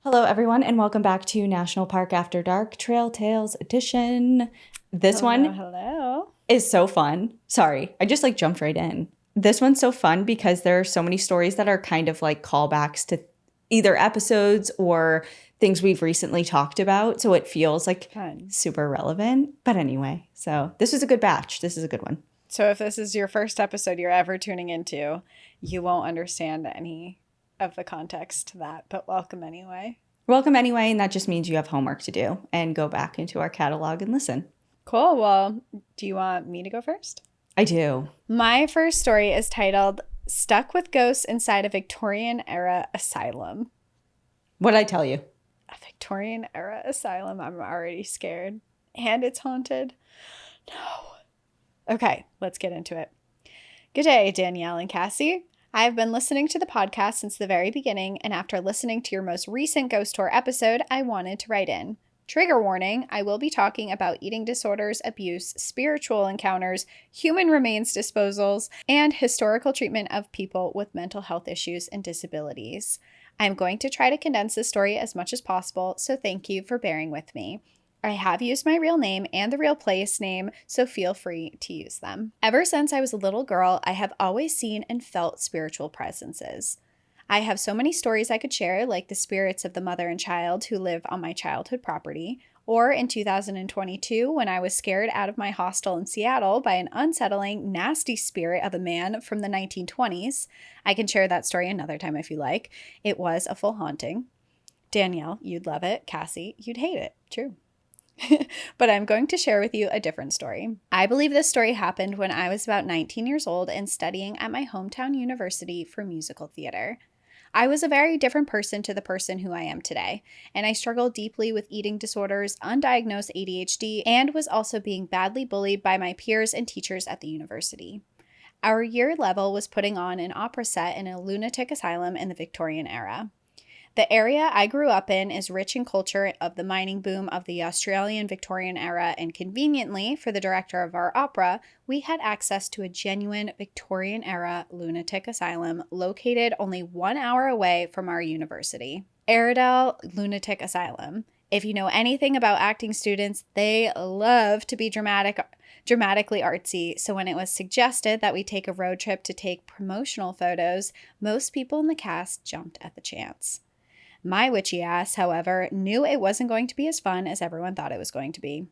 Hello, everyone, and welcome back to National Park After Dark Trail Tales Edition. This Hello, one hello. is so fun. Sorry, I just jumped right in. This one's so fun because there are so many stories that are kind of like callbacks to either episodes or things we've recently talked about. So it feels like Fun. super relevant. But anyway, so this is a good batch. This is a good one. So, if this is your first episode you're ever tuning into, you won't understand any of the context to that, but welcome anyway. Welcome anyway, and that just means you have homework to do and go back into our catalog and listen. Cool. Well, do you want me to go first? I do. My first story is titled Stuck with Ghosts Inside a Victorian Era Asylum. What'd I tell you? A Victorian Era Asylum? I'm already scared. And it's haunted? No. Okay, let's get into it. Good day, Danielle and Cassie. I have been listening to the podcast since the very beginning, and after listening to your most recent ghost tour episode, I wanted to write in. Trigger warning, I will be talking about eating disorders, abuse, spiritual encounters, human remains disposals, and historical treatment of people with mental health issues and disabilities. I'm going to try to condense this story as much as possible, so thank you for bearing with me. I have used my real name and the real place name, so feel free to use them. Ever since I was a little girl, I have always seen and felt spiritual presences. I have so many stories I could share, like the spirits of the mother and child who live on my childhood property, or in 2022 when I was scared out of my hostel in Seattle by an unsettling, nasty spirit of a man from the 1920s. I can share that story another time if you like. It was a full haunting. Danielle, you'd love it. Cassie, you'd hate it. True. But I'm going to share with you a different story. I believe this story happened when I was about 19 years old and studying at my hometown university for musical theater. I was a very different person to the person who I am today, and I struggled deeply with eating disorders, undiagnosed ADHD, and was also being badly bullied by my peers and teachers at the university. Our year level was putting on an opera set in a lunatic asylum in the Victorian era. The area I grew up in is rich in culture of the mining boom of the Australian Victorian era, and conveniently, for the director of our opera, we had access to a genuine Victorian era lunatic asylum located only 1 hour away from our university. Airedale Lunatic Asylum. If you know anything about acting students, they love to be dramatically artsy, so when it was suggested that we take a road trip to take promotional photos, most people in the cast jumped at the chance. My witchy ass, however, knew it wasn't going to be as fun as everyone thought it was going to be.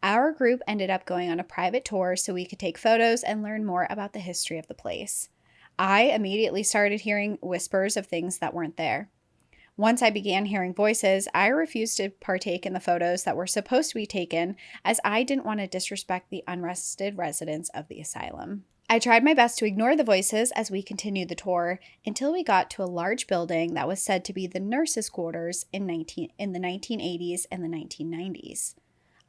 Our group ended up going on a private tour so we could take photos and learn more about the history of the place. I immediately started hearing whispers of things that weren't there. Once I began hearing voices, I refused to partake in the photos that were supposed to be taken as I didn't want to disrespect the unrested residents of the asylum. I tried my best to ignore the voices as we continued the tour until we got to a large building that was said to be the nurses' quarters in the 1980s and the 1990s.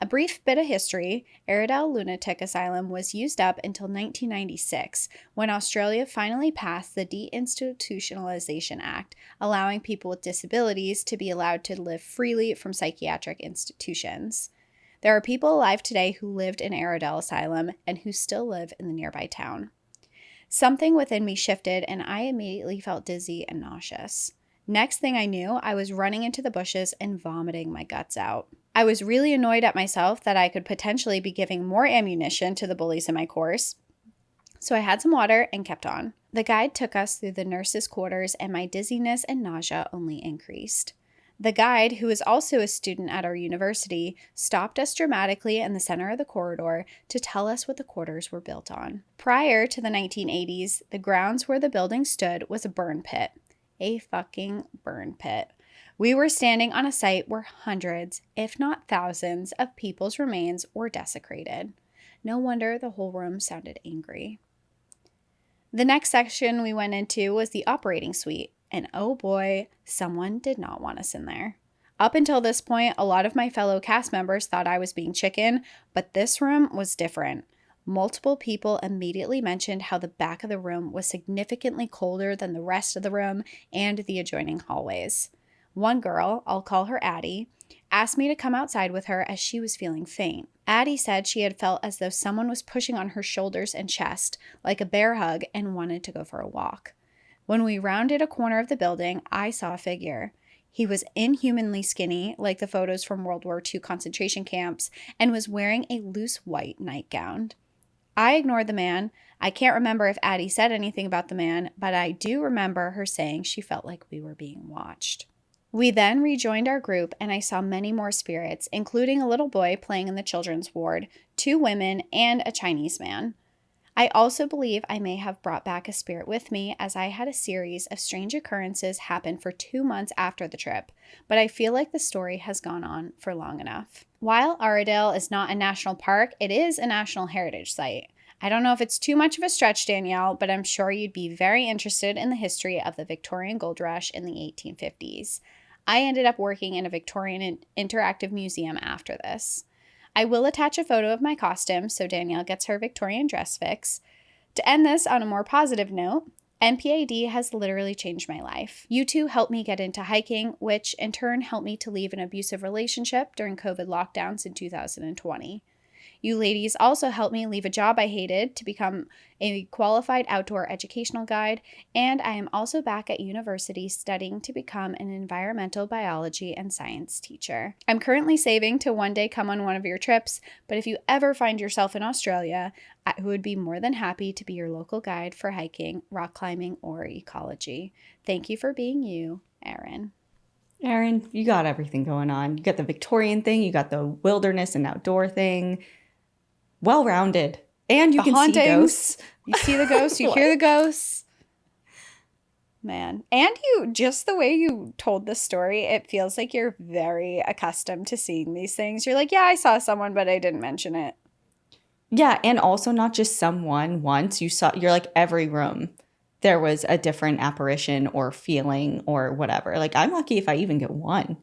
A brief bit of history, Airedale Lunatic Asylum was used up until 1996 when Australia finally passed the Deinstitutionalisation Act, allowing people with disabilities to be allowed to live freely from psychiatric institutions. There are people alive today who lived in Airedale Asylum and who still live in the nearby town. Something within me shifted and I immediately felt dizzy and nauseous. Next thing I knew, I was running into the bushes and vomiting my guts out. I was really annoyed at myself that I could potentially be giving more ammunition to the bullies in my course, so I had some water and kept on. The guide took us through the nurses' quarters and my dizziness and nausea only increased. The guide, who is also a student at our university, stopped us dramatically in the center of the corridor to tell us what the quarters were built on. Prior to the 1980s, the grounds where the building stood was a burn pit. A fucking burn pit. We were standing on a site where hundreds, if not thousands, of people's remains were desecrated. No wonder the whole room sounded angry. The next section we went into was the operating suite. And oh boy, someone did not want us in there. Up until this point, a lot of my fellow cast members thought I was being chicken, but this room was different. Multiple people immediately mentioned how the back of the room was significantly colder than the rest of the room and the adjoining hallways. One girl, I'll call her Addie, asked me to come outside with her as she was feeling faint. Addie said she had felt as though someone was pushing on her shoulders and chest, like a bear hug, and wanted to go for a walk. When we rounded a corner of the building, I saw a figure. He was inhumanly skinny, like the photos from World War II concentration camps, and was wearing a loose white nightgown. I ignored the man. I can't remember if Addie said anything about the man, but I do remember her saying she felt like we were being watched. We then rejoined our group, and I saw many more spirits, including a little boy playing in the children's ward, 2 women, and a Chinese man. I also believe I may have brought back a spirit with me, as I had a series of strange occurrences happen for 2 months after the trip, but I feel like the story has gone on for long enough. While Aradale is not a national park, it is a national heritage site. I don't know if it's too much of a stretch, Danielle, but I'm sure you'd be very interested in the history of the Victorian Gold Rush in the 1850s. I ended up working in a Victorian interactive museum after this. I will attach a photo of my costume so Danielle gets her Victorian dress fix. To end this on a more positive note, NPAD has literally changed my life. You two helped me get into hiking, which in turn helped me to leave an abusive relationship during COVID lockdowns in 2020. You ladies also helped me leave a job I hated to become a qualified outdoor educational guide, and I am also back at university studying to become an environmental biology and science teacher. I'm currently saving to one day come on one of your trips, but if you ever find yourself in Australia, I would be more than happy to be your local guide for hiking, rock climbing, or ecology. Thank you for being you, Erin. Erin, you got everything going on. You got the Victorian thing, you got the wilderness and outdoor thing. Well-rounded. And you can see ghosts. You see the ghosts, you hear the ghosts. Man. And you, just the way you told the story, it feels like you're very accustomed to seeing these things. You're like, yeah, I saw someone, but I didn't mention it. Yeah, and also not just someone once. You're like every room. There was a different apparition or feeling or whatever. Like, I'm lucky if I even get one.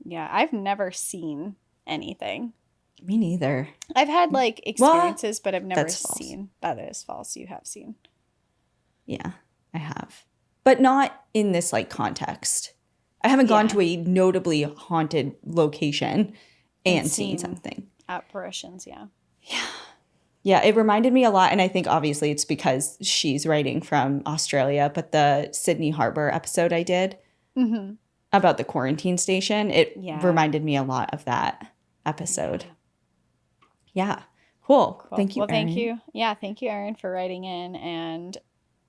Yeah, I've never seen anything. Me neither. I've had like experiences, but I've never that's false. seen. That is false. You have seen. Yeah, I have. But not in this like context. I haven't gone to a notably haunted location and seen something. Apparitions, yeah. Yeah. Yeah, it reminded me a lot, and I think obviously it's because she's writing from Australia, but the Sydney Harbour episode I did about the quarantine station, it reminded me a lot of that episode. Yeah. Cool. Thank you, Well, Erin. thank you. Yeah, thank you, Erin, for writing in, and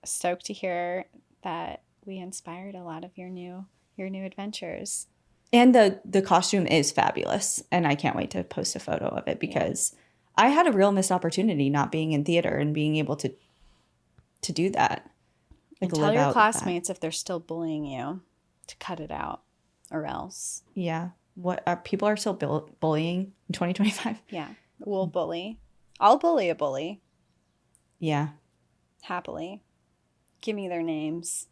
stoked to hear that we inspired a lot of your new adventures. And the costume is fabulous, and I can't wait to post a photo of it because I had a real missed opportunity not being in theater and being able to do that. Like, and tell your classmates if they're still bullying you to cut it out, or else. Yeah. What people are still bullying in 2025? Yeah. We'll bully. I'll bully a bully. Yeah. Happily. Give me their names.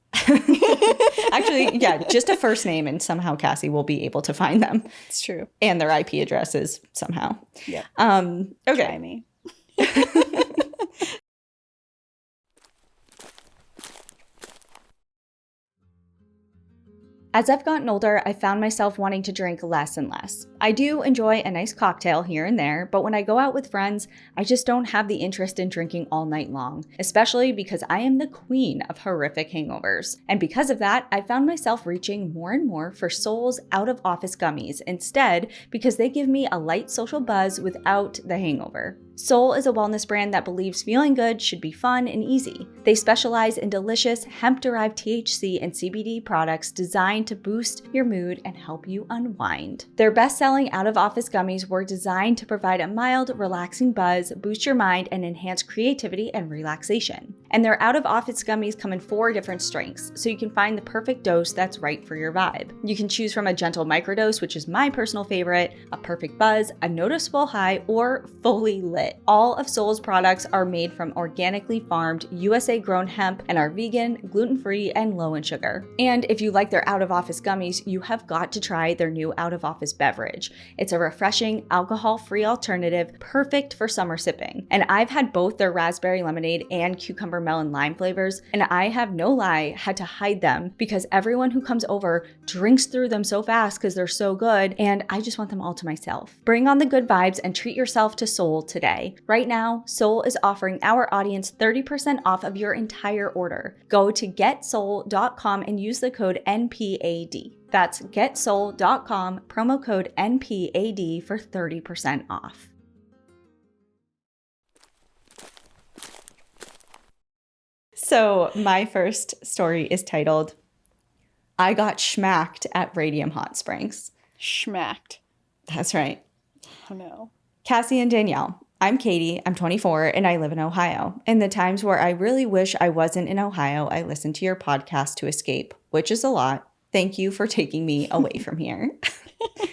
Actually, yeah, just a first name, and somehow Cassie will be able to find them. It's true. And their IP addresses somehow. Yeah. Okay. Try me. As I've gotten older, I found myself wanting to drink less and less. I do enjoy a nice cocktail here and there, but when I go out with friends, I just don't have the interest in drinking all night long, especially because I am the queen of horrific hangovers. And because of that, I found myself reaching more and more for Sol's out-of-office gummies instead, because they give me a light social buzz without the hangover. Sol is a wellness brand that believes feeling good should be fun and easy. They specialize in delicious hemp-derived THC and CBD products designed to boost your mood and help you unwind. Their best-selling out-of-office gummies were designed to provide a mild, relaxing buzz, boost your mind, and enhance creativity and relaxation. And their out-of-office gummies come in 4 different strengths, so you can find the perfect dose that's right for your vibe. You can choose from a gentle microdose, which is my personal favorite, a perfect buzz, a noticeable high, or fully lit. All of Sol's products are made from organically farmed, USA-grown hemp and are vegan, gluten-free, and low in sugar. And if you like their out-of-office gummies, you have got to try their new out-of-office beverage. It's a refreshing, alcohol-free alternative perfect for summer sipping. And I've had both their raspberry lemonade and cucumber cucumber, melon, lime flavors, and I have no lie, had to hide them because everyone who comes over drinks through them so fast because they're so good, and I just want them all to myself. Bring on the good vibes and treat yourself to Soul today. Right now, Soul is offering our audience 30% off of your entire order. Go to getsoul.com and use the code NPAD. That's getsoul.com, promo code NPAD for 30% off. So my first story is titled, I Got Schmacked at Radium Hot Springs. Schmacked. That's right. Oh no. Cassie and Danielle. I'm Katie, I'm 24, and I live in Ohio. In the times where I really wish I wasn't in Ohio, I listen to your podcast to escape, which is a lot. Thank you for taking me away from here.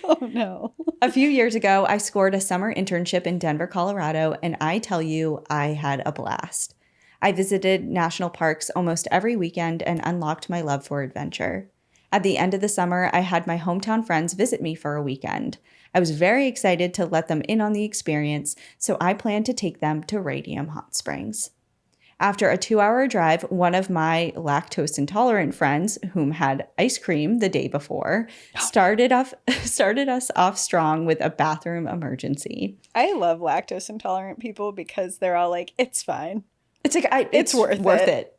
Oh no. A few years ago, I scored a summer internship in Denver, Colorado, and I tell you, I had a blast. I visited national parks almost every weekend and unlocked my love for adventure. At the end of the summer, I had my hometown friends visit me for a weekend. I was very excited to let them in on the experience, so I planned to take them to Radium Hot Springs. After a 2-hour drive, one of my lactose intolerant friends, whom had ice cream the day before, started us off strong with a bathroom emergency. I love lactose intolerant people because they're all like, it's fine. It's like, it's worth it.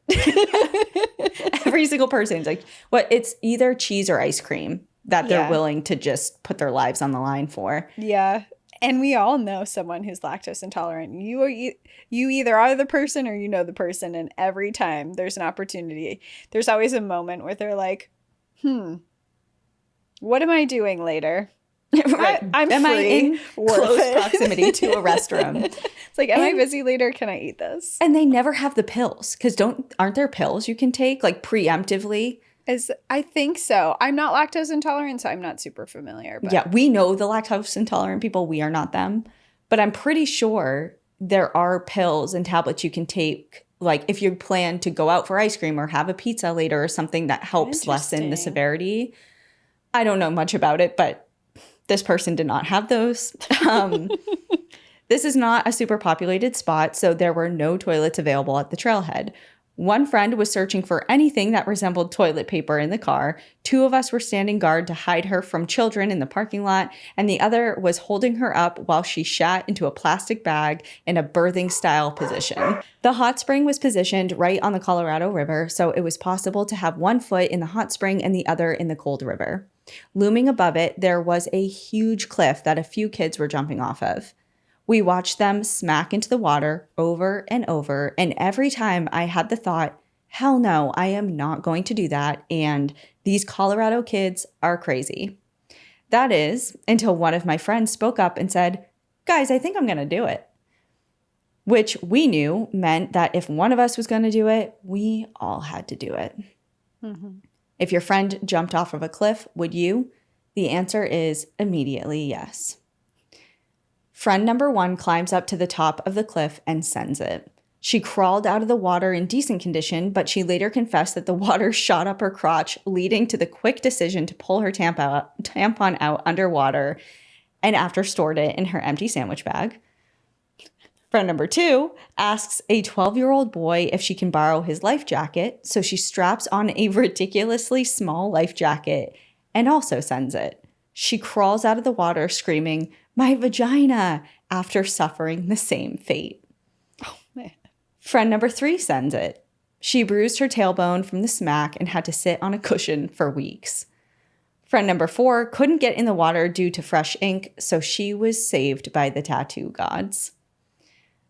Every single person's like, what? It's either cheese or ice cream that they're willing to just put their lives on the line for. Yeah. And we all know someone who's lactose intolerant. You either are the person or you know the person. And every time there's an opportunity, there's always a moment where they're like, what am I doing later? Right. I'm am free. I in close proximity to a restroom? It's like, am I busy later? Can I eat this? And they never have the pills because aren't there pills you can take like preemptively? I think so. I'm not lactose intolerant, so I'm not super familiar. But. Yeah, we know the lactose intolerant people. We are not them. But I'm pretty sure there are pills and tablets you can take, like if you plan to go out for ice cream or have a pizza later or something that helps lessen the severity. I don't know much about it, but this person did not have those. This is not a super populated spot, so there were no toilets available at the trailhead. One friend was searching for anything that resembled toilet paper in the car. 2 of us were standing guard to hide her from children in the parking lot, and the other was holding her up while she shat into a plastic bag in a birthing-style position. The hot spring was positioned right on the Colorado River, so it was possible to have one foot in the hot spring and the other in the cold river. Looming above it, there was a huge cliff that a few kids were jumping off of. We watched them smack into the water over and over, and every time I had the thought, hell no, I am not going to do that, and these Colorado kids are crazy. That is, until one of my friends spoke up and said, guys, I think I'm going to do it. Which we knew meant that if one of us was going to do it, we all had to do it. Mm-hmm. If your friend jumped off of a cliff, would you? The answer is immediately yes. Friend number 1 climbs up to the top of the cliff and sends it. She crawled out of the water in decent condition, but she later confessed that the water shot up her crotch, leading to the quick decision to pull her tampon out underwater and after stored it in her empty sandwich bag. Friend number 2 asks a 12-year-old boy if she can borrow his life jacket, so she straps on a ridiculously small life jacket and also sends it. She crawls out of the water screaming, "My vagina," after suffering the same fate. Oh, man. Friend number 3 sends it. She bruised her tailbone from the smack and had to sit on a cushion for weeks. Friend number 4 couldn't get in the water due to fresh ink, so she was saved by the tattoo gods.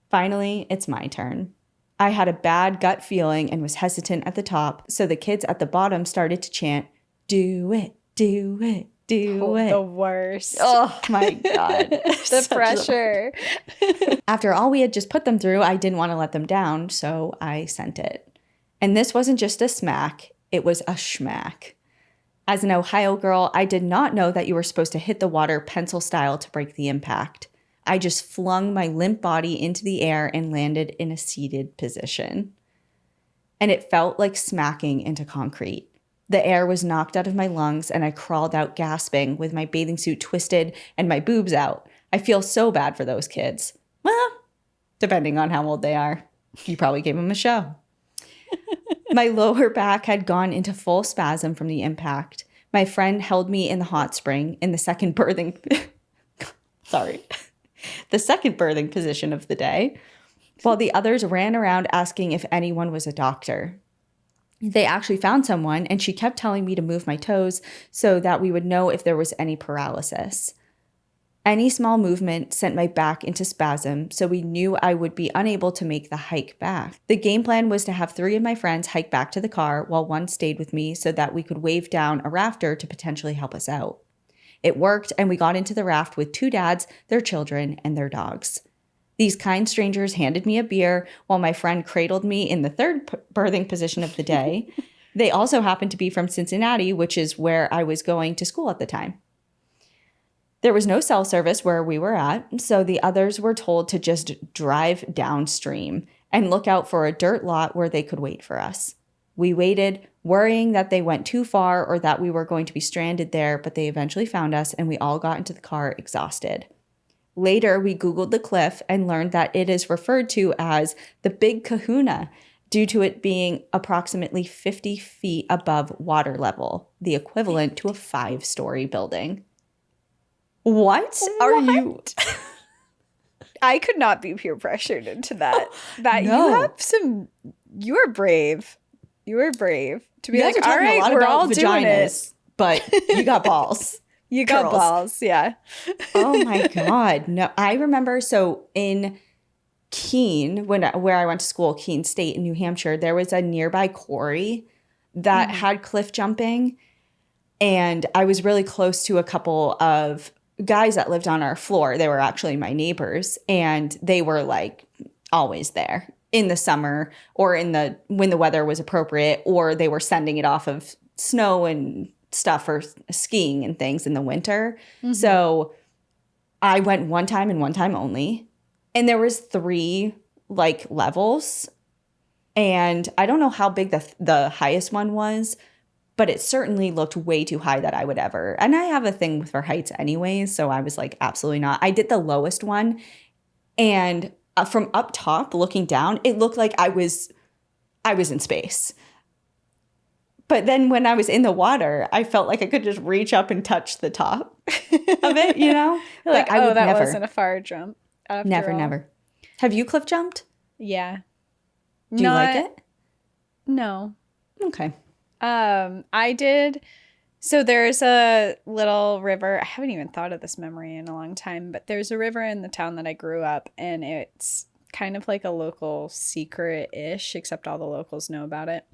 Finally, it's my turn. I had a bad gut feeling and was hesitant at the top, so the kids at the bottom started to chant, "Do it, do it, do it." The worst. Oh my God. The pressure. After all we had just put them through, I didn't want to let them down, so I sent it. And this wasn't just a smack, it was a schmack. As an Ohio girl, I did not know that you were supposed to hit the water pencil style to break the impact. I just flung my limp body into the air and landed in a seated position. And it felt like smacking into concrete. The air was knocked out of my lungs and I crawled out gasping with my bathing suit twisted and my boobs out. I feel so bad for those kids. Well, depending on how old they are. You probably gave them a show. My lower back had gone into full spasm from the impact. My friend held me in the hot spring in the second birthing the second birthing position of the day, while the others ran around asking if anyone was a doctor. They actually found someone, and she kept telling me to move my toes so that we would know if there was any paralysis. Any small movement sent my back into spasm, so we knew I would be unable to make the hike back. The game plan was to have 3 of my friends hike back to the car while one stayed with me so that we could wave down a rafter to potentially help us out. It worked, and we got into the raft with 2 dads, their children, and their dogs. These kind strangers handed me a beer while my friend cradled me in the third birthing position of the day. They also happened to be from Cincinnati, which is where I was going to school at the time. There was no cell service where we were at, so the others were told to just drive downstream and look out for a dirt lot where they could wait for us. We waited, worrying that they went too far or that we were going to be stranded there, but they eventually found us and we all got into the car exhausted. Later, we Googled the cliff and learned that it is referred to as the Big Kahuna due to it being approximately 50 feet above water level, the equivalent to a 5-story building. What are you? I could not be peer pressured into that. No. You are brave. You are brave to be You guys like, are all talking right, a lot we're about all doing it. vaginas, but you got balls. You got Girls. balls, yeah. Oh my God. No, I remember, so in Keene, where I went to school, Keene State in New Hampshire, there was a nearby quarry that had cliff jumping. And I was really close to a couple of guys that lived on our floor. They were actually my neighbors, and they were like always there in the summer or when the weather was appropriate, or they were sending it off of snow and stuff for skiing and things in the winter. So I went one time and one time only, and there was 3 like levels, and I don't know how big the highest one was, but it certainly looked way too high that I would ever. And I have a thing for heights anyways, so I was like, absolutely not. I did the lowest one, and from up top looking down, it looked like I was in space. But then when I was in the water, I felt like I could just reach up and touch the top of it, you know? Like, I would that never. wasn't a far jump. Never. Have you cliff jumped? Yeah. Do you like it? No. Okay. I did. So there's a little river. I haven't even thought of this memory in a long time, but there's a river in the town that I grew up, and it's kind of like a local secret-ish, except all the locals know about it.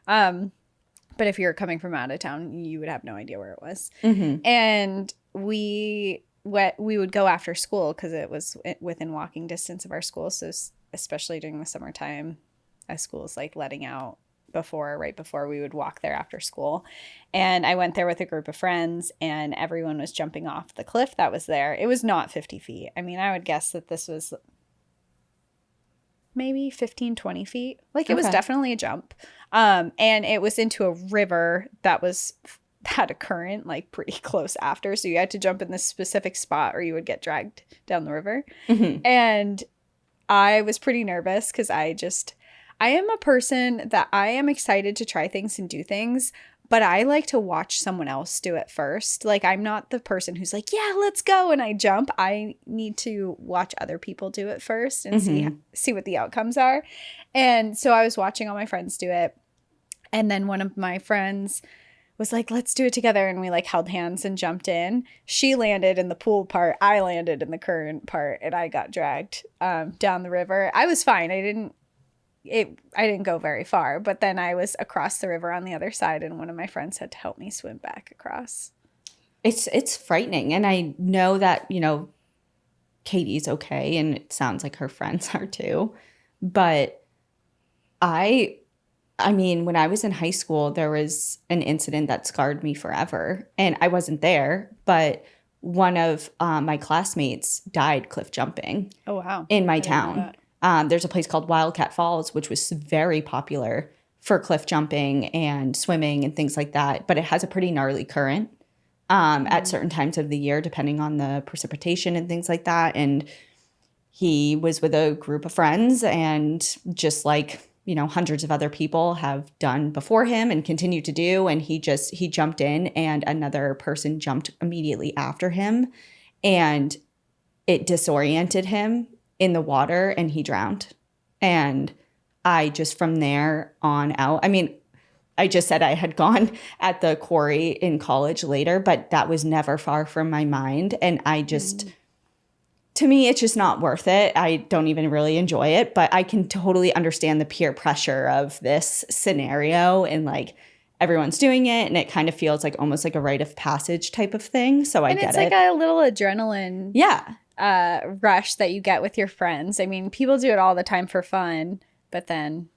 But if you're coming from out of town, you would have no idea where it was. And we would go after school because it was within walking distance of our school. So especially during the summertime, as school is like letting out right before we would walk there after school. And I went there with a group of friends, and everyone was jumping off the cliff that was there. It was not 50 feet. I mean, I would guess that this was maybe 15, 20 feet. Like, it was definitely a jump. And it was into a river that had a current like pretty close after. So you had to jump in this specific spot or you would get dragged down the river. And I was pretty nervous because I am a person that I am excited to try things and do things, but I like to watch someone else do it first. Like, I'm not the person who's like, yeah, let's go, and I jump. I need to watch other people do it first and see what the outcomes are. And so I was watching all my friends do it. And then one of my friends was like, let's do it together. And we like held hands and jumped in. She landed in the pool part. I landed in the current part, and I got dragged down the river. I was fine. I didn't go very far, but then I was across the river on the other side, and one of my friends had to help me swim back across. It's frightening, and I know that, Katie's okay, and it sounds like her friends are too. But I mean, when I was in high school, there was an incident that scarred me forever, and I wasn't there, but one of my classmates died cliff jumping. Oh, wow. In my town. There's a place called Wildcat Falls, which was very popular for cliff jumping and swimming and things like that. But it has a pretty gnarly current at certain times of the year, depending on the precipitation and things like that. And he was with a group of friends and just like hundreds of other people have done before him and continue to do. And he jumped in and another person jumped immediately after him and it disoriented him in the water and he drowned. And I just from there on out, I mean, I just said I had gone at the quarry in college later, but that was never far from my mind. And I just, to me, it's just not worth it. I don't even really enjoy it, but I can totally understand the peer pressure of this scenario and like everyone's doing it. And it kind of feels like almost like a rite of passage type of thing. So I get it. And it's like a little adrenaline rush that you get with your friends. I mean, people do it all the time for fun, but then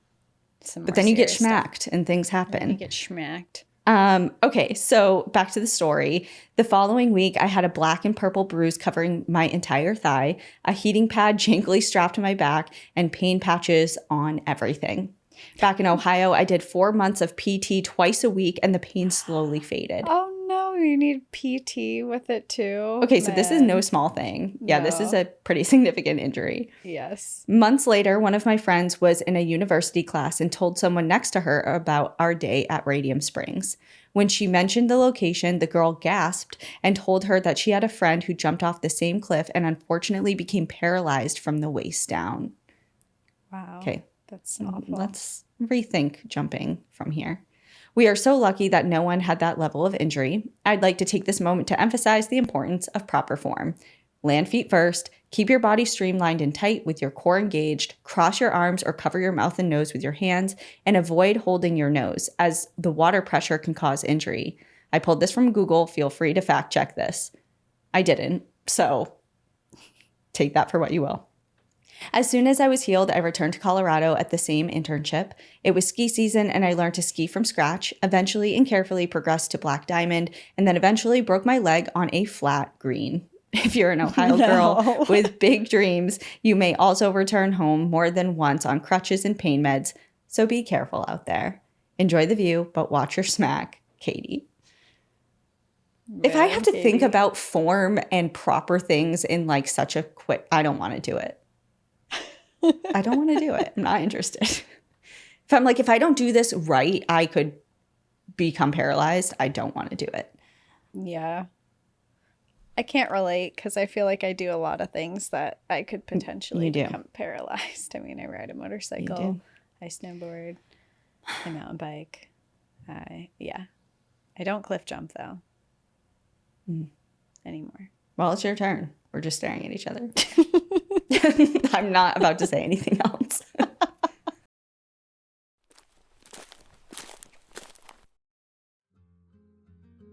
you get smacked and things happen. You get smacked. Okay, so back to the story. The following week, I had a black and purple bruise covering my entire thigh, a heating pad jangly strapped to my back, and pain patches on everything. Back in Ohio, I did 4 months of PT twice a week, and the pain slowly faded. Oh no, you need PT with it too. Okay, so this is no small thing. Yeah, this is a pretty significant injury. Yes. Months later, one of my friends was in a university class and told someone next to her about our day at Radium Springs. When she mentioned the location, the girl gasped and told her that she had a friend who jumped off the same cliff and unfortunately became paralyzed from the waist down. Wow. Okay. That's awful. Let's rethink jumping from here. We are so lucky that no one had that level of injury. I'd like to take this moment to emphasize the importance of proper form. Land feet first, keep your body streamlined and tight with your core engaged, cross your arms or cover your mouth and nose with your hands, and avoid holding your nose, as the water pressure can cause injury. I pulled this from Google. Feel free to fact check this. I didn't, so take that for what you will. As soon as I was healed, I returned to Colorado at the same internship. It was ski season and I learned to ski from scratch, eventually and carefully progressed to Black Diamond, and then eventually broke my leg on a flat green. If you're an Ohio girl with big dreams, you may also return home more than once on crutches and pain meds, so be careful out there. Enjoy the view, but watch your smack, Katie. If I have to think about form and proper things in like such a quick, I don't want to do it. I don't want to do it. I'm not interested. If I don't do this right, I could become paralyzed. I don't want to do it. Yeah. I can't relate because I feel like I do a lot of things that I could potentially become paralyzed. I mean, I ride a motorcycle, I snowboard, I mountain bike. I don't cliff jump though anymore. Well, it's your turn. We're just staring at each other. I'm not about to say anything else.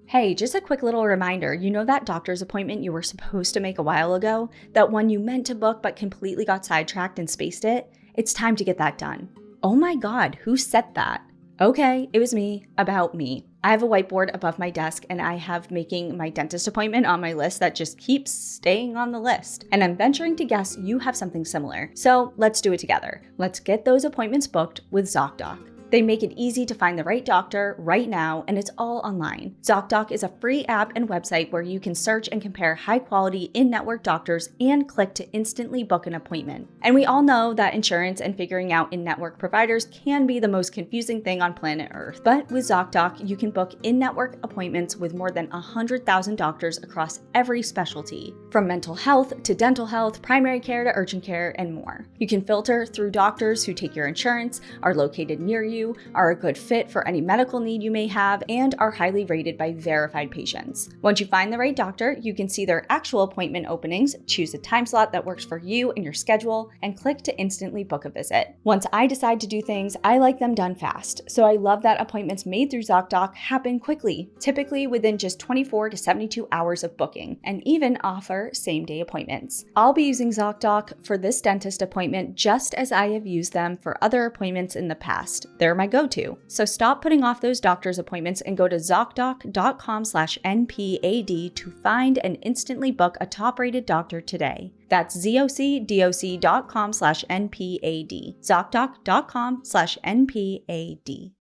Hey, just a quick little reminder. You know that doctor's appointment you were supposed to make a while ago? That one you meant to book but completely got sidetracked and spaced it? It's time to get that done. Oh my God, who said that? Okay, it was me, about me. I have a whiteboard above my desk and I have making my dentist appointment on my list that just keeps staying on the list. And I'm venturing to guess you have something similar. So let's do it together. Let's get those appointments booked with ZocDoc. They make it easy to find the right doctor right now, and it's all online. ZocDoc is a free app and website where you can search and compare high-quality in-network doctors and click to instantly book an appointment. And we all know that insurance and figuring out in-network providers can be the most confusing thing on planet Earth. But with ZocDoc, you can book in-network appointments with more than 100,000 doctors across every specialty, from mental health to dental health, primary care to urgent care, and more. You can filter through doctors who take your insurance, are located near you, are a good fit for any medical need you may have, and are highly rated by verified patients. Once you find the right doctor, you can see their actual appointment openings, choose a time slot that works for you and your schedule, and click to instantly book a visit. Once I decide to do things, I like them done fast, so I love that appointments made through ZocDoc happen quickly, typically within just 24 to 72 hours of booking, and even offer same-day appointments. I'll be using ZocDoc for this dentist appointment just as I have used them for other appointments in the past. They're my go-to. So stop putting off those doctor's appointments and go to ZocDoc.com/NPAD to find and instantly book a top-rated doctor today. That's ZocDoc.com/NPAD. ZocDoc.com/NPAD.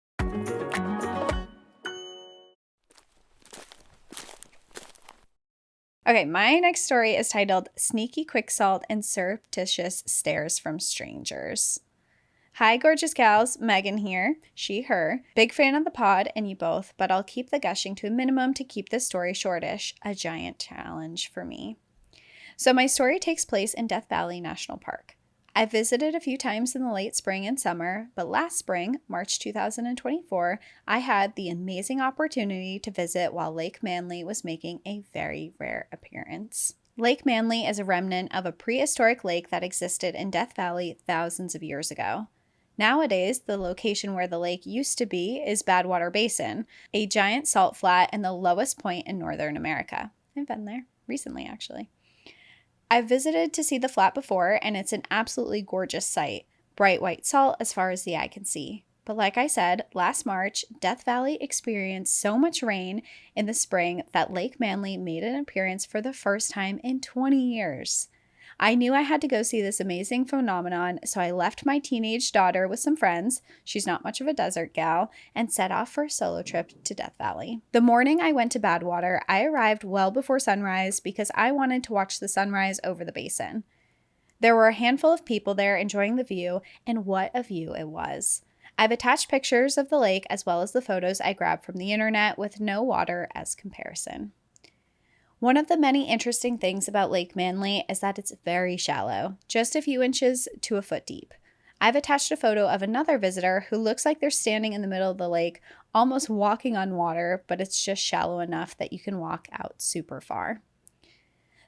Okay, my next story is titled Sneaky Quick Salt and Surreptitious Stares from Strangers. Hi, gorgeous gals. Megan here. She, her. Big fan of the pod and you both, but I'll keep the gushing to a minimum to keep this story shortish. A giant challenge for me. So my story takes place in Death Valley National Park. I visited a few times in the late spring and summer, but last spring, March 2024, I had the amazing opportunity to visit while Lake Manly was making a very rare appearance. Lake Manly is a remnant of a prehistoric lake that existed in Death Valley thousands of years ago. Nowadays, the location where the lake used to be is Badwater Basin, a giant salt flat and the lowest point in northern America. I've been there recently, actually. I've visited to see the flat before, and it's an absolutely gorgeous sight. Bright white salt as far as the eye can see. But like I said, last March, Death Valley experienced so much rain in the spring that Lake Manly made an appearance for the first time in 20 years. I knew I had to go see this amazing phenomenon, so I left my teenage daughter with some friends, she's not much of a desert gal, and set off for a solo trip to Death Valley. The morning I went to Badwater, I arrived well before sunrise because I wanted to watch the sunrise over the basin. There were a handful of people there enjoying the view, and what a view it was. I've attached pictures of the lake as well as the photos I grabbed from the internet with no water as comparison. One of the many interesting things about Lake Manly is that it's very shallow, just a few inches to a foot deep. I've attached a photo of another visitor who looks like they're standing in the middle of the lake, almost walking on water, but it's just shallow enough that you can walk out super far.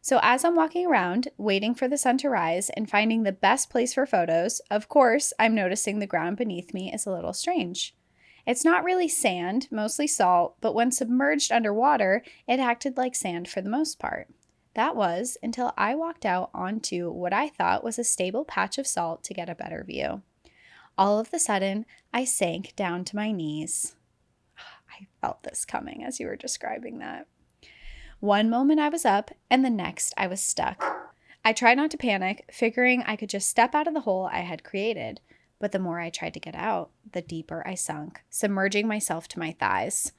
So as I'm walking around, waiting for the sun to rise and finding the best place for photos, of course, I'm noticing the ground beneath me is a little strange. It's not really sand, mostly salt, but when submerged underwater, it acted like sand for the most part. That was until I walked out onto what I thought was a stable patch of salt to get a better view. All of a sudden, I sank down to my knees. I felt this coming as you were describing that. One moment I was up, and the next I was stuck. I tried not to panic, figuring I could just step out of the hole I had created. But the more I tried to get out, the deeper I sunk, submerging myself to my thighs.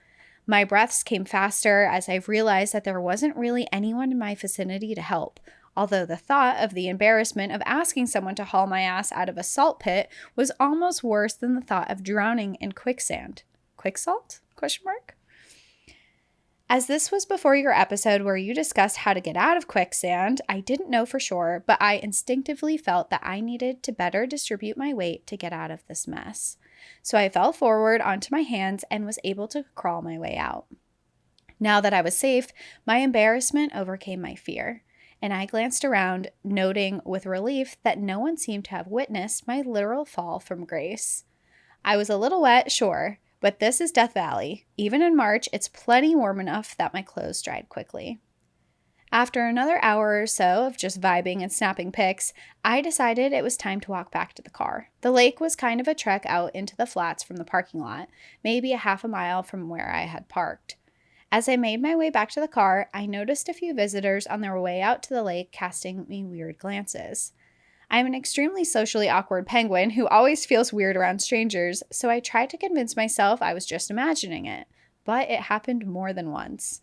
My breaths came faster as I realized that there wasn't really anyone in my vicinity to help, although the thought of the embarrassment of asking someone to haul my ass out of a salt pit was almost worse than the thought of drowning in quicksand. Quicksalt? Question mark? As this was before your episode where you discussed how to get out of quicksand, I didn't know for sure, but I instinctively felt that I needed to better distribute my weight to get out of this mess. So I fell forward onto my hands and was able to crawl my way out. Now that I was safe, my embarrassment overcame my fear, and I glanced around, noting with relief that no one seemed to have witnessed my literal fall from grace. I was a little wet, sure, but this is Death Valley. Even in March, it's plenty warm enough that my clothes dried quickly. After another hour or so of just vibing and snapping pics, I decided it was time to walk back to the car. The lake was kind of a trek out into the flats from the parking lot, maybe a half a mile from where I had parked. As I made my way back to the car, I noticed a few visitors on their way out to the lake casting me weird glances. I'm an extremely socially awkward penguin who always feels weird around strangers, so I tried to convince myself I was just imagining it, but it happened more than once.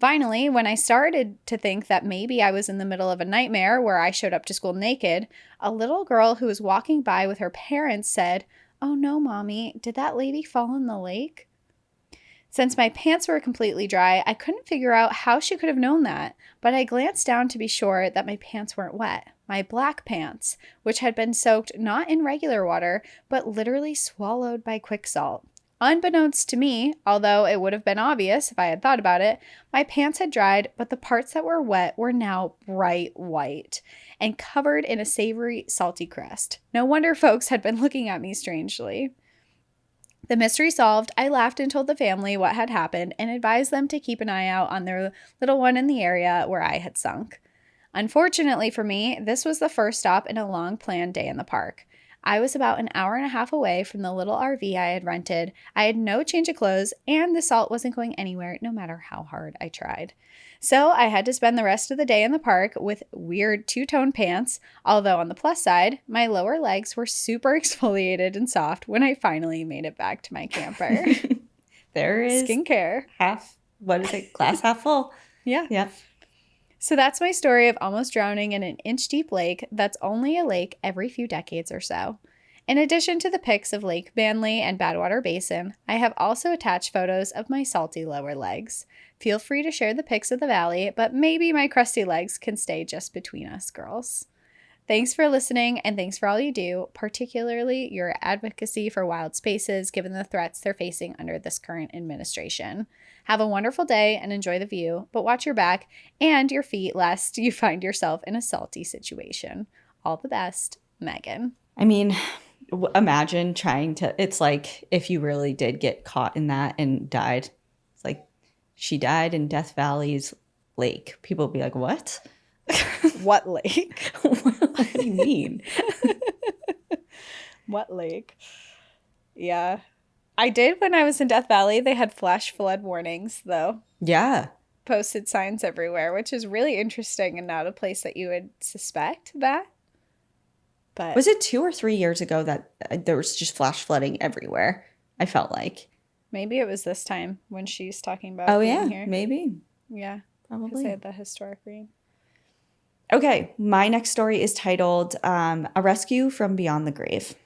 Finally, when I started to think that maybe I was in the middle of a nightmare where I showed up to school naked, a little girl who was walking by with her parents said, "Oh no, Mommy, did that lady fall in the lake?" Since my pants were completely dry, I couldn't figure out how she could have known that, but I glanced down to be sure that my pants weren't wet. My black pants, which had been soaked not in regular water, but literally swallowed by quick salt. Unbeknownst to me, although it would have been obvious if I had thought about it, my pants had dried, but the parts that were wet were now bright white and covered in a savory, salty crust. No wonder folks had been looking at me strangely. The mystery solved, I laughed and told the family what had happened and advised them to keep an eye out on their little one in the area where I had sunk. Unfortunately for me, this was the first stop in a long-planned day in the park. I was about an hour and a half away from the little RV I had rented. I had no change of clothes, and the salt wasn't going anywhere no matter how hard I tried. So I had to spend the rest of the day in the park with weird two-tone pants, although on the plus side, my lower legs were super exfoliated and soft when I finally made it back to my camper. There is skincare. Glass half full. Yeah. Yeah. So that's my story of almost drowning in an inch-deep lake that's only a lake every few decades or so. In addition to the pics of Lake Manly and Badwater Basin, I have also attached photos of my salty lower legs. Feel free to share the pics of the valley, but maybe my crusty legs can stay just between us girls. Thanks for listening, and thanks for all you do, particularly your advocacy for wild spaces given the threats they're facing under this current administration. Have a wonderful day and enjoy the view, but watch your back and your feet lest you find yourself in a salty situation. All the best, Megan. I mean, imagine trying to, it's like if you really did get caught in that and died. It's like she died in Death Valley's lake. People would be like, what? What lake? What do you mean? What lake? Yeah. I did when I was in Death Valley. They had flash flood warnings, though. Yeah. Posted signs everywhere, which is really interesting and not a place that you would suspect that. But was it 2 or 3 years ago that there was just flash flooding everywhere? I felt like. Maybe it was this time when she's talking about Oh, being yeah. here. Maybe. Yeah. Because Probably. they had the historic rain. Okay. My next story is titled A Rescue from Beyond the Grave.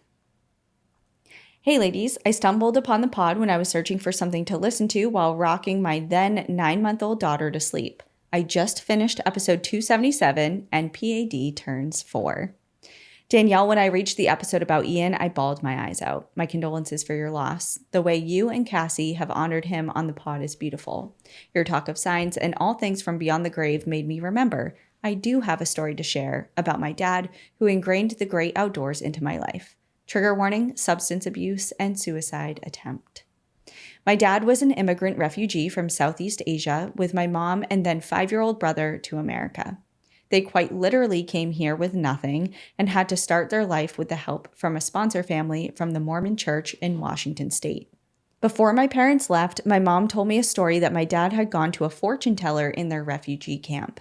Hey, ladies. I stumbled upon the pod when I was searching for something to listen to while rocking my then 9-month-old daughter to sleep. I just finished episode 277 and PAD turns 4. Danielle, when I reached the episode about Ian, I bawled my eyes out. My condolences for your loss. The way you and Cassie have honored him on the pod is beautiful. Your talk of signs and all things from beyond the grave made me remember I do have a story to share about my dad who ingrained the great outdoors into my life. Trigger warning, substance abuse, and suicide attempt. My dad was an immigrant refugee from Southeast Asia with my mom and then 5-year-old brother to America. They quite literally came here with nothing and had to start their life with the help from a sponsor family from the Mormon Church in Washington State. Before my parents left, my mom told me a story that my dad had gone to a fortune teller in their refugee camp.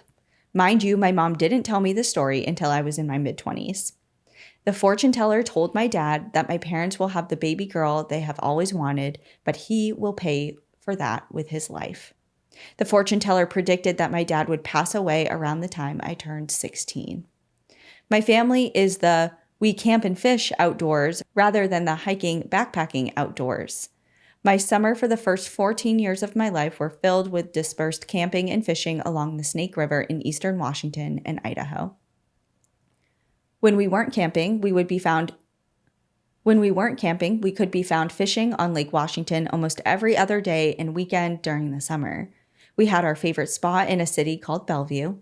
Mind you, my mom didn't tell me the story until I was in my mid-20s. The fortune teller told my dad that my parents will have the baby girl they have always wanted, but he will pay for that with his life. The fortune teller predicted that my dad would pass away around the time I turned 16. My family is the we camp and fish outdoors rather than the hiking, backpacking outdoors. My summer for the first 14 years of my life were filled with dispersed camping and fishing along the Snake River in eastern Washington and Idaho. When we weren't camping, we could be found fishing on Lake Washington almost every other day and weekend during the summer. We had our favorite spot in a city called Bellevue.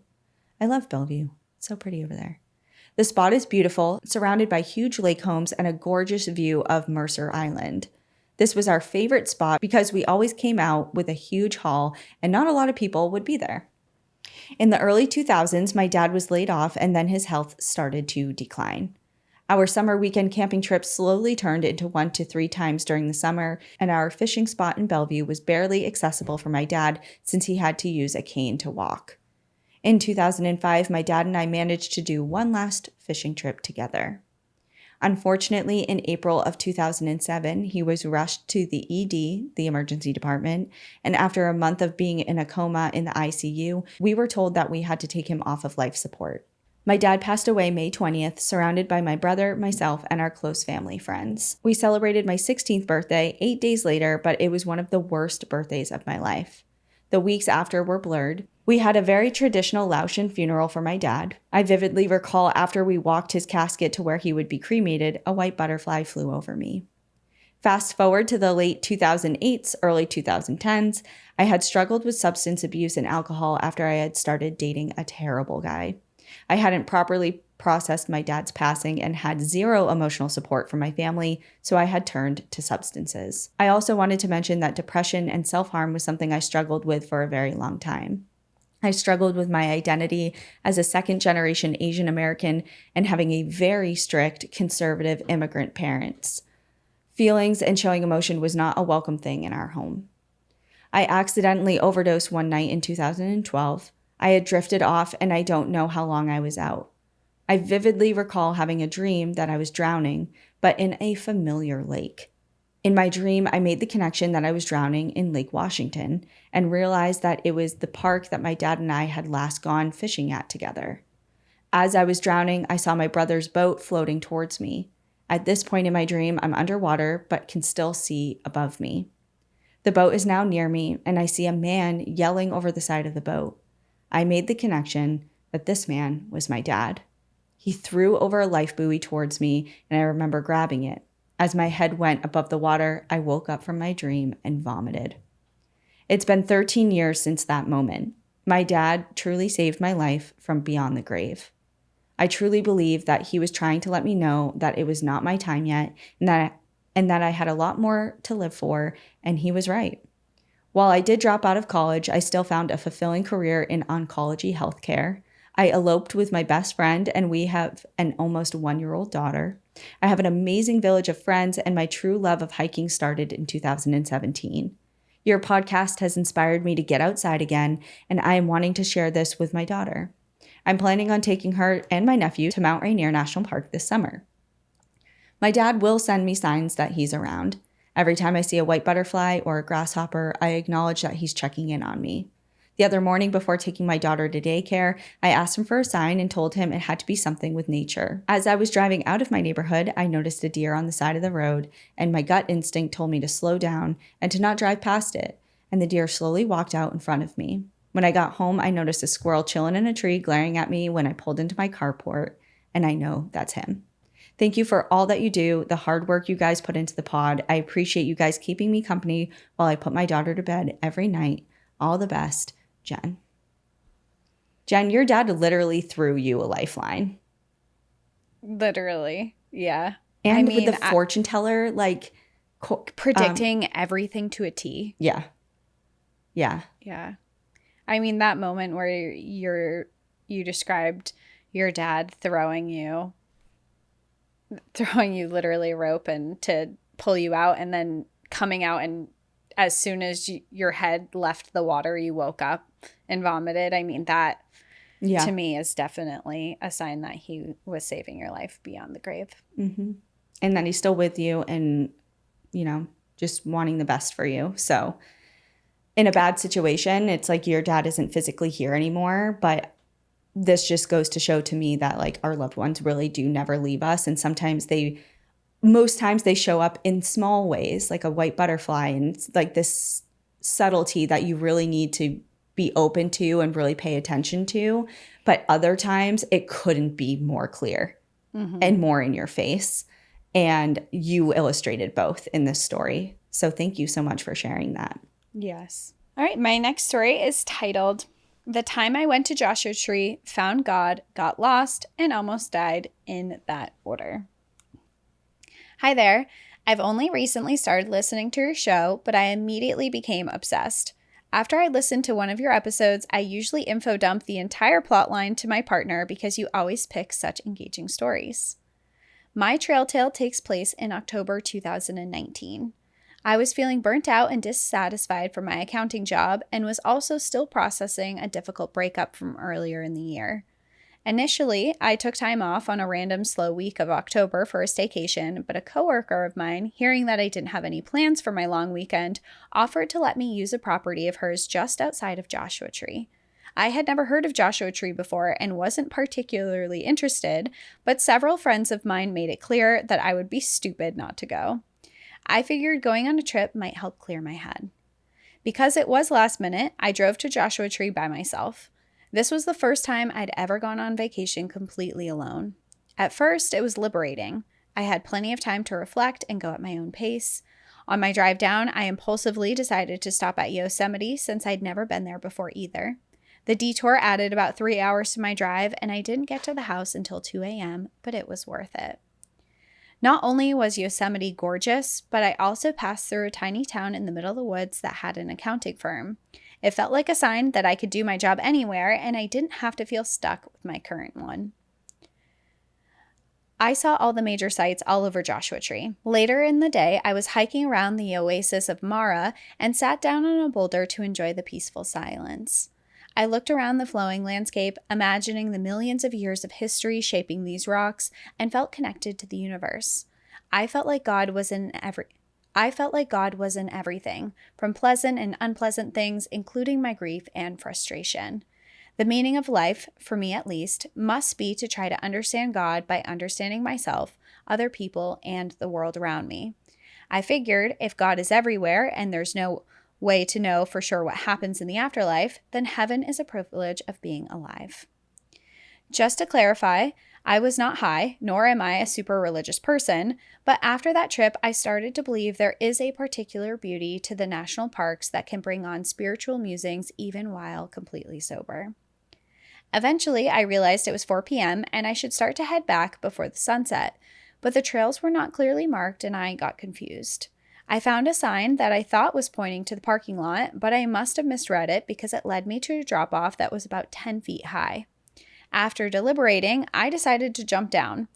I love Bellevue. It's so pretty over there. The spot is beautiful, surrounded by huge lake homes and a gorgeous view of Mercer Island. This was our favorite spot because we always came out with a huge haul and not a lot of people would be there. In the early 2000s, my dad was laid off and then his health started to decline. Our summer weekend camping trips slowly turned into 1 to 3 times during the summer, and our fishing spot in Bellevue was barely accessible for my dad since he had to use a cane to walk. In 2005, my dad and I managed to do one last fishing trip together. Unfortunately, in April of 2007, he was rushed to the ED, the emergency department, and after a month of being in a coma in the ICU, we were told that we had to take him off of life support. My dad passed away May 20th, surrounded by my brother, myself, and our close family friends. We celebrated my 16th birthday 8 days later, but it was one of the worst birthdays of my life. The weeks after were blurred. We had a very traditional Laotian funeral for my dad. I vividly recall after we walked his casket to where he would be cremated, a white butterfly flew over me. Fast forward to the late 2008s, early 2010s, I had struggled with substance abuse and alcohol after I had started dating a terrible guy. I hadn't properly processed my dad's passing and had zero emotional support from my family, so I had turned to substances. I also wanted to mention that depression and self-harm was something I struggled with for a very long time. I struggled with my identity as a second-generation Asian American and having a very strict conservative immigrant parents. Feelings and showing emotion was not a welcome thing in our home. I accidentally overdosed one night in 2012. I had drifted off and I don't know how long I was out. I vividly recall having a dream that I was drowning, but in a familiar lake. In my dream, I made the connection that I was drowning in Lake Washington and realized that it was the park that my dad and I had last gone fishing at together. As I was drowning, I saw my brother's boat floating towards me. At this point in my dream, I'm underwater but can still see above me. The boat is now near me, and I see a man yelling over the side of the boat. I made the connection that this man was my dad. He threw over a life buoy towards me, and I remember grabbing it. As my head went above the water, I woke up from my dream and vomited. It's been 13 years since that moment. My dad truly saved my life from beyond the grave. I truly believe that he was trying to let me know that it was not my time yet and that I had a lot more to live for, and he was right. While I did drop out of college, I still found a fulfilling career in oncology healthcare. I eloped with my best friend, and we have an almost 1-year-old daughter. I have an amazing village of friends, and my true love of hiking started in 2017. Your podcast has inspired me to get outside again, and I am wanting to share this with my daughter. I'm planning on taking her and my nephew to Mount Rainier National Park this summer. My dad will send me signs that he's around. Every time I see a white butterfly or a grasshopper, I acknowledge that he's checking in on me. The other morning before taking my daughter to daycare, I asked him for a sign and told him it had to be something with nature. As I was driving out of my neighborhood, I noticed a deer on the side of the road, and my gut instinct told me to slow down and to not drive past it, and the deer slowly walked out in front of me. When I got home, I noticed a squirrel chilling in a tree glaring at me when I pulled into my carport, and I know that's him. Thank you for all that you do, the hard work you guys put into the pod. I appreciate you guys keeping me company while I put my daughter to bed every night. All the best, Jen. Jen, your dad literally threw you a lifeline. Literally, yeah. And with the fortune teller, like predicting everything to a T. Yeah. Yeah. Yeah. I mean, that moment where you described your dad throwing you literally a rope and to pull you out, and then coming out, and as soon as your head left the water, you woke up and vomited. I mean, that to me is definitely a sign that he was saving your life beyond the grave. Mm-hmm. And that he's still with you and, just wanting the best for you. So in a bad situation, it's like your dad isn't physically here anymore, but this just goes to show to me that like our loved ones really do never leave us. And most times they show up in small ways, like a white butterfly, and it's like this subtlety that you really need to be open to and really pay attention to. But other times it couldn't be more clear and more in your face. And you illustrated both in this story. So thank you so much for sharing that. Yes. All right. My next story is titled, "The Time I Went to Joshua Tree, Found God, Got Lost, and Almost Died in That Order." Hi there. I've only recently started listening to your show, but I immediately became obsessed. After I listened to one of your episodes, I usually info dump the entire plotline to my partner because you always pick such engaging stories. My trail tale takes place in October 2019. I was feeling burnt out and dissatisfied from my accounting job and was also still processing a difficult breakup from earlier in the year. Initially, I took time off on a random slow week of October for a staycation, but a coworker of mine, hearing that I didn't have any plans for my long weekend, offered to let me use a property of hers just outside of Joshua Tree. I had never heard of Joshua Tree before and wasn't particularly interested, but several friends of mine made it clear that I would be stupid not to go. I figured going on a trip might help clear my head. Because it was last minute, I drove to Joshua Tree by myself. This was the first time I'd ever gone on vacation completely alone. At first, it was liberating. I had plenty of time to reflect and go at my own pace. On my drive down, I impulsively decided to stop at Yosemite since I'd never been there before either. The detour added about 3 hours to my drive, and I didn't get to the house until 2 a.m., but it was worth it. Not only was Yosemite gorgeous, but I also passed through a tiny town in the middle of the woods that had an accounting firm. It felt like a sign that I could do my job anywhere, and I didn't have to feel stuck with my current one. I saw all the major sites all over Joshua Tree. Later in the day, I was hiking around the oasis of Mara and sat down on a boulder to enjoy the peaceful silence. I looked around the flowing landscape, imagining the millions of years of history shaping these rocks, and felt connected to the universe. I felt like God was in everything, from pleasant and unpleasant things, including my grief and frustration. The meaning of life, for me at least, must be to try to understand God by understanding myself, other people, and the world around me. I figured if God is everywhere and there's no way to know for sure what happens in the afterlife, then heaven is a privilege of being alive. Just to clarify, I was not high, nor am I a super religious person, but after that trip, I started to believe there is a particular beauty to the national parks that can bring on spiritual musings even while completely sober. Eventually, I realized it was 4 p.m. and I should start to head back before the sunset, but the trails were not clearly marked and I got confused. I found a sign that I thought was pointing to the parking lot, but I must have misread it because it led me to a drop-off that was about 10 feet high. After deliberating, I decided to jump down.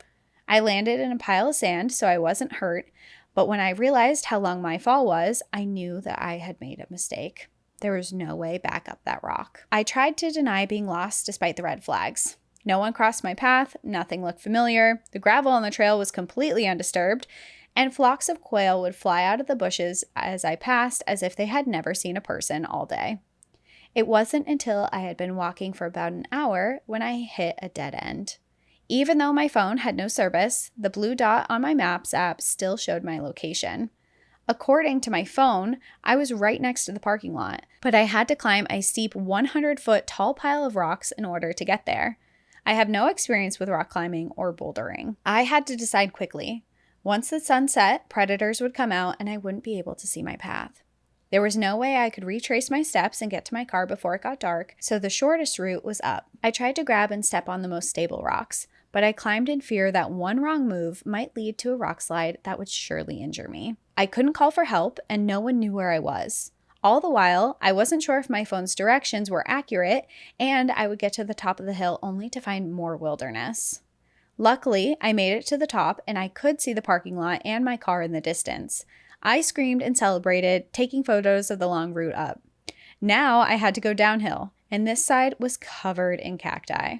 I landed in a pile of sand, so I wasn't hurt, but when I realized how long my fall was, I knew that I had made a mistake. There was no way back up that rock. I tried to deny being lost despite the red flags. No one crossed my path, nothing looked familiar, the gravel on the trail was completely undisturbed, and flocks of quail would fly out of the bushes as I passed as if they had never seen a person all day. It wasn't until I had been walking for about an hour when I hit a dead end. Even though my phone had no service, the blue dot on my Maps app still showed my location. According to my phone, I was right next to the parking lot, but I had to climb a steep 100-foot tall pile of rocks in order to get there. I have no experience with rock climbing or bouldering. I had to decide quickly. Once the sun set, predators would come out and I wouldn't be able to see my path. There was no way I could retrace my steps and get to my car before it got dark, so the shortest route was up. I tried to grab and step on the most stable rocks, but I climbed in fear that one wrong move might lead to a rock slide that would surely injure me. I couldn't call for help, and no one knew where I was. All the while, I wasn't sure if my phone's directions were accurate, and I would get to the top of the hill only to find more wilderness. Luckily, I made it to the top, and I could see the parking lot and my car in the distance. I screamed and celebrated, taking photos of the long route up. Now I had to go downhill, and this side was covered in cacti.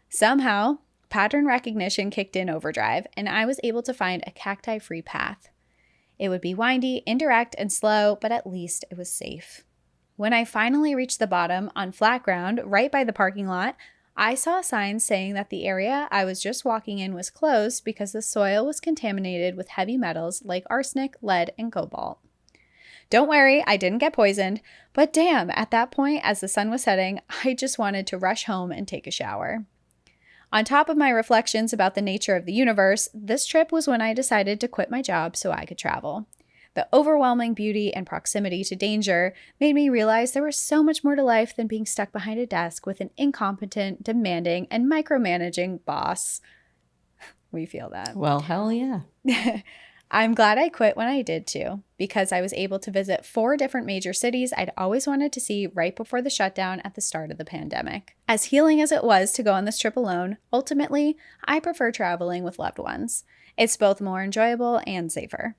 Somehow, pattern recognition kicked in overdrive, and I was able to find a cacti-free path. It would be windy, indirect, and slow, but at least it was safe. When I finally reached the bottom on flat ground right by the parking lot, I saw a sign saying that the area I was just walking in was closed because the soil was contaminated with heavy metals like arsenic, lead, and cobalt. Don't worry, I didn't get poisoned, but damn, at that point, as the sun was setting, I just wanted to rush home and take a shower. On top of my reflections about the nature of the universe, this trip was when I decided to quit my job so I could travel. The overwhelming beauty and proximity to danger made me realize there was so much more to life than being stuck behind a desk with an incompetent, demanding, and micromanaging boss. We feel that. Well, hell yeah. I'm glad I quit when I did too, because I was able to visit 4 different major cities I'd always wanted to see right before the shutdown at the start of the pandemic. As healing as it was to go on this trip alone, ultimately, I prefer traveling with loved ones. It's both more enjoyable and safer.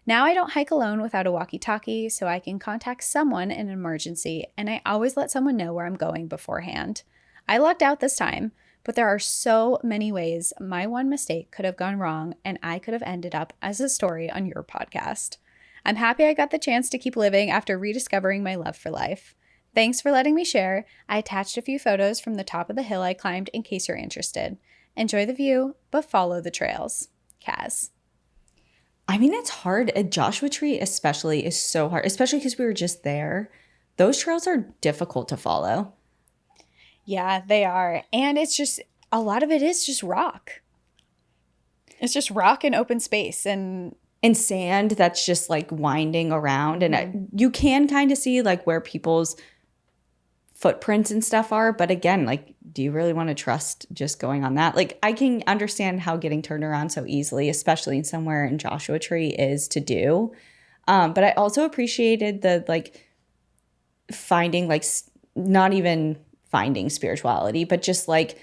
Now I don't hike alone without a walkie-talkie, so I can contact someone in an emergency, and I always let someone know where I'm going beforehand. I lucked out this time, but there are so many ways my one mistake could have gone wrong, and I could have ended up as a story on your podcast. I'm happy I got the chance to keep living after rediscovering my love for life. Thanks for letting me share. I attached a few photos from the top of the hill I climbed in case you're interested. Enjoy the view, but follow the trails. Kaz. I mean, it's hard. A Joshua Tree especially is so hard, especially because we were just there. Those trails are difficult to follow. Yeah, they are. And it's just, a lot of it is just rock. It's just rock and open space and sand that's just like winding around. And you can kind of see like where people's footprints and stuff are. But again, like, do you really want to trust just going on that? Like, I can understand how getting turned around so easily, especially in somewhere in Joshua Tree, is to do. But I also appreciated the like finding like not even finding spirituality, but just like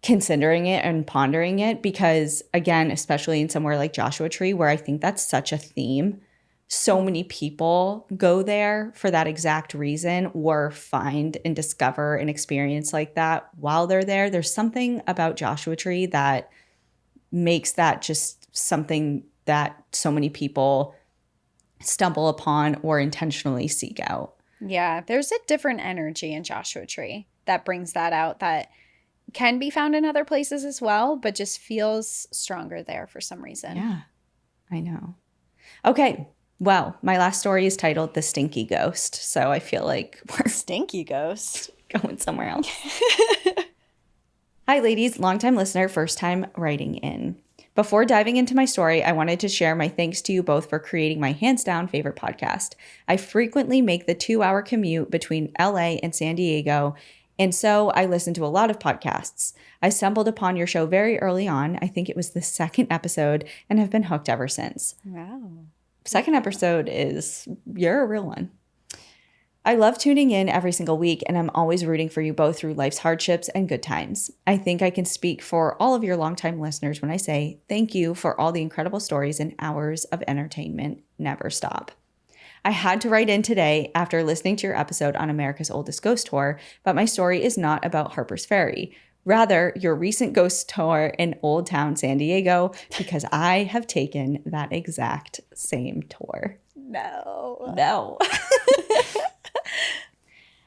considering it and pondering it, because again, especially in somewhere like Joshua Tree, where I think that's such a theme, so many people go there for that exact reason or find and discover an experience like that while they're there. There's something about Joshua Tree that makes that just something that so many people stumble upon or intentionally seek out. Yeah, there's a different energy in Joshua Tree that brings that out, that can be found in other places as well, but just feels stronger there for some reason. Yeah, I know. Okay. Well, my last story is titled The Stinky Ghost. So I feel like we're Stinky ghost. going somewhere else. Hi, ladies. Longtime listener, first time writing in. Before diving into my story, I wanted to share my thanks to you both for creating my hands down favorite podcast. I frequently make the 2-hour commute between LA and San Diego, and so I listen to a lot of podcasts. I stumbled upon your show very early on. I think it was the second episode, and have been hooked ever since. Wow. Second episode is, you're a real one. I love tuning in every single week, and I'm always rooting for you both through life's hardships and good times. I think I can speak for all of your longtime listeners when I say thank you for all the incredible stories and hours of entertainment. Never stop. I had to write in today after listening to your episode on America's Oldest Ghost Tour, but my story is not about Harper's Ferry. Rather, your recent ghost tour in Old Town San Diego, because I have taken that exact same tour. No.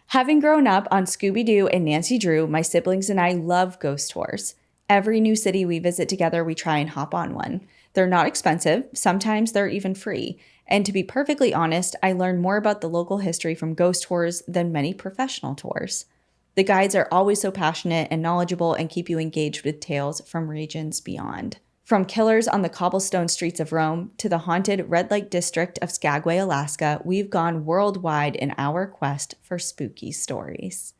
Having grown up on Scooby-Doo and Nancy Drew, my siblings and I love ghost tours. Every new city we visit together, we try and hop on one. They're not expensive. Sometimes they're even free. And to be perfectly honest, I learn more about the local history from ghost tours than many professional tours. The guides are always so passionate and knowledgeable and keep you engaged with tales from regions beyond. From killers on the cobblestone streets of Rome to the haunted red light district of Skagway, Alaska, we've gone worldwide in our quest for spooky stories.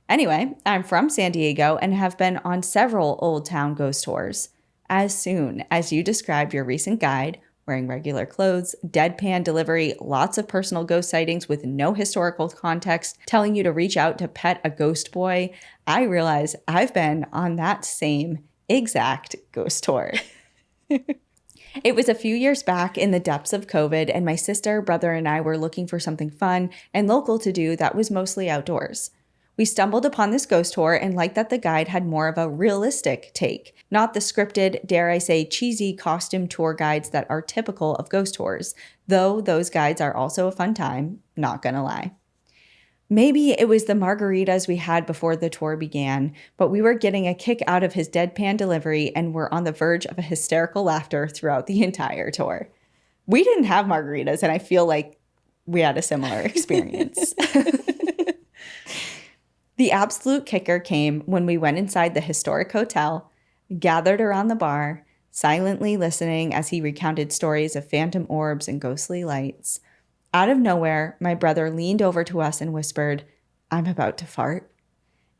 Anyway, I'm from San Diego and have been on several Old Town ghost tours. As soon as you described your recent guide, wearing regular clothes, deadpan delivery, lots of personal ghost sightings with no historical context, telling you to reach out to pet a ghost boy, I realize I've been on that same exact ghost tour. It was a few years back in the depths of COVID, and my sister, brother, and I were looking for something fun and local to do that was mostly outdoors. We stumbled upon this ghost tour and liked that the guide had more of a realistic take, not the scripted, dare I say, cheesy costume tour guides that are typical of ghost tours, though those guides are also a fun time, not gonna lie. Maybe it was the margaritas we had before the tour began, but we were getting a kick out of his deadpan delivery and were on the verge of a hysterical laughter throughout the entire tour. We didn't have margaritas, and I feel like we had a similar experience. The absolute kicker came when we went inside the historic hotel, gathered around the bar, silently listening as he recounted stories of phantom orbs and ghostly lights. Out of nowhere, my brother leaned over to us and whispered, "I'm about to fart."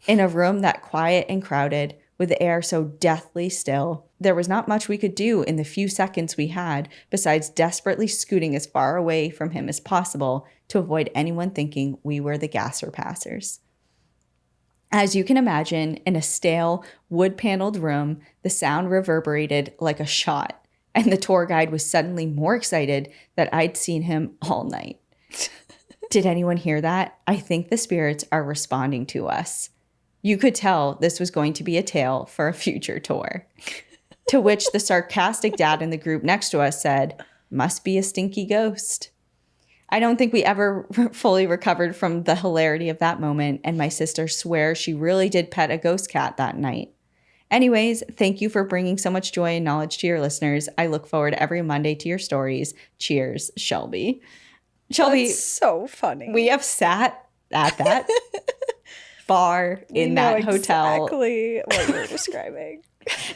In a room that quiet and crowded, with the air so deathly still, there was not much we could do in the few seconds we had besides desperately scooting as far away from him as possible to avoid anyone thinking we were the gasser passers. As you can imagine, in a stale, wood-paneled room, the sound reverberated like a shot, and the tour guide was suddenly more excited that I'd seen him all night. Did anyone hear that? I think the spirits are responding to us. You could tell this was going to be a tale for a future tour. To which the sarcastic dad in the group next to us said, "Must be a stinky ghost." I don't think we ever fully recovered from the hilarity of that moment, and my sister swears she really did pet a ghost cat that night. Anyways, thank you for bringing so much joy and knowledge to your listeners. I look forward every Monday to your stories. Cheers, Shelby. Shelby, that's so funny. We have sat at that bar in that hotel. Exactly what you're describing.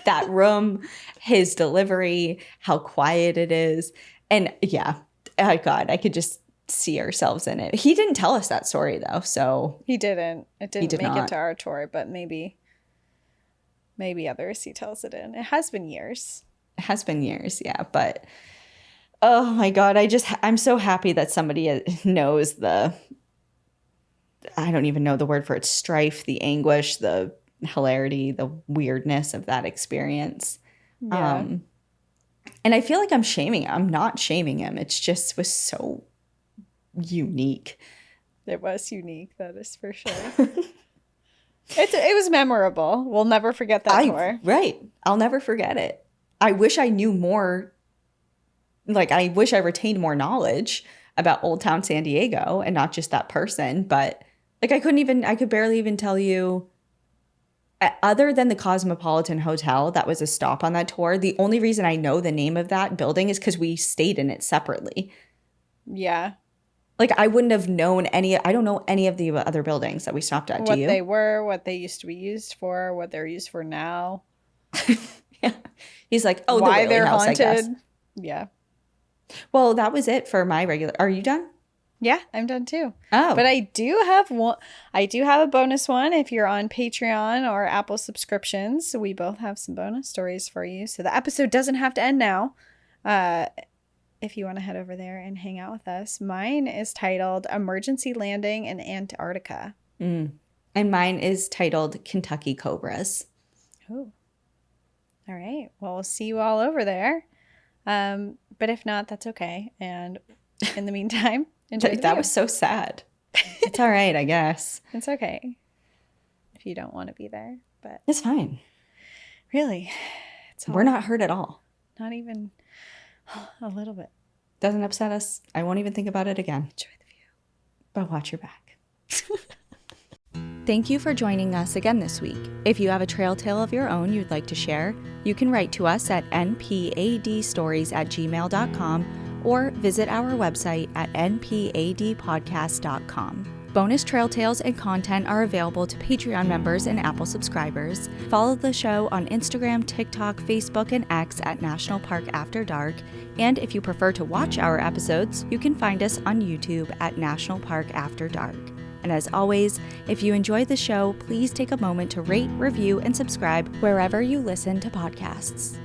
That room, his delivery, how quiet it is. And yeah, oh God, I could just see ourselves in it. He didn't tell us that story though, so. He didn't. It didn't did make not. it to our tour, but maybe others he tells it in. It has been years. It has been years, yeah. But oh my God, I'm so happy that somebody knows I don't even know the word for it, strife, the anguish, the hilarity, the weirdness of that experience. Yeah. And I feel like I'm not shaming him. It's just was so unique. It was unique, that is for sure. It was memorable. We'll never forget that tour. Right. I'll never forget it. I wish I knew more. Like, I wish I retained more knowledge about Old Town San Diego and not just that person. But like, I could barely even tell you other than the Cosmopolitan Hotel, that was a stop on that tour, the only reason I know the name of that building is because we stayed in it separately. Yeah. Like, I wouldn't have known I don't know any of the other buildings that we stopped at. Do What you? they were, what they used to be used for, what they're used for now. Yeah. He's like, oh, why the they're Whaley House, I guess. haunted. Yeah. Well, that was it for my regular. Are you done? Yeah, I'm done too. Oh. But I do have one. I do have a bonus one if you're on Patreon or Apple subscriptions. So we both have some bonus stories for you. So the episode doesn't have to end now. If you want to head over there and hang out with us. Mine is titled Emergency Landing in Antarctica. And mine is titled Kentucky Cobras. Oh. All right. Well, we'll see you all over there. But if not, that's okay. And in the meantime, enjoy the That view. was so sad. It's all right, I guess. It's okay if you don't want to be there. But It's fine. really, it's all, We're not hurt at all. not even a little bit. Doesn't upset us. I won't even think about it again. Enjoy the view. But watch your back. Thank you for joining us again this week. If you have a trail tale of your own you'd like to share, you can write to us at npadstories@gmail.com or visit our website at npadpodcast.com. Bonus trail tales and content are available to Patreon members and Apple subscribers. Follow the show on Instagram, TikTok, Facebook, and X at National Park After Dark. And if you prefer to watch our episodes, you can find us on YouTube at National Park After Dark. And as always, if you enjoyed the show, please take a moment to rate, review, and subscribe wherever you listen to podcasts.